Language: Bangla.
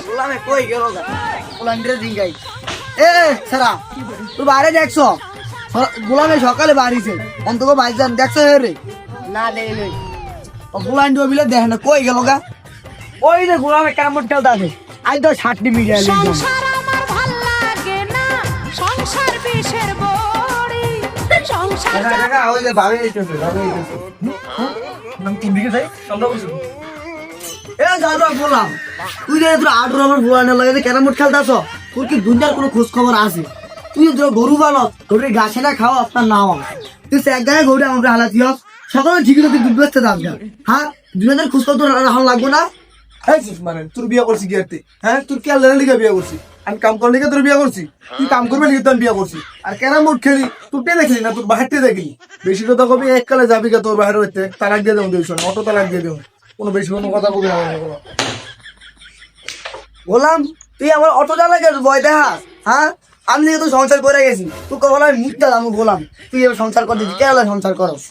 গোলামে কই গেল গা গোলামরে দিঙ্গাই এ সারা তুই বাইরে দেখছো গোলামে সকালে বাড়িছে অন্তত ভাইজান দেখছো রে না দেখি নই ও গোলাম ডবিলে দেখ না কই গেল গা ওই যে গোলামে কামড় খেলতে আছে আজ তো 60 মিনিট সংসার আমার ভাল লাগে না সংসার বিষের বড়ি সংসার কাকা ওই যে ভাবে এইতেছে নাম কোন দিকে যাই সামনে বসে এ যাবা বললাম তুই যে তোর আট রবার গোলানের লাগে ক্যারামবোর্ড খেলতাছ তোর কি দুনিয়ার কোনো খোঁজ খবর আছে তুই তো গরু পালক গরুর ঘাসে না খাও আপনার নাও তুই এক জায়গায় গরু আমাকে হালাতি হোক সকালে ঠিকই তুই দুধ বেচতে দাম হ্যাঁ দুজনের খোঁজ খবর তোর রাখা লাগবো না মানে তোর বিয়ে করছি কি আরতে হ্যাঁ তোর কি আল্লাহ লিখে বিয়ে করছি আমি কাম করলে তোর বিয়ে করছি তুই কাম করবে লিখে তো আমি বিয়ে করছি আর ক্যারাম বোর্ড খেলি তোরটে দেখলি না তোর বাহিরতে দেখলি বেশি কথা কবি এককালে যাবি কে তোর বাহির হইতে তালাক দিয়ে দেবো দুইশো অটো তালাক দিয়ে দেবো কোনো বেশি কোনো কথা কবি না বললাম তুই আমার অটো চালাকে ভয় দেখা হ্যাঁ আমি তো সংসার করে গেছি তুই কখন আমি মুখটা আমি বললাম তুই এবার সংসার করে দিচ্ছি কে সংসার করস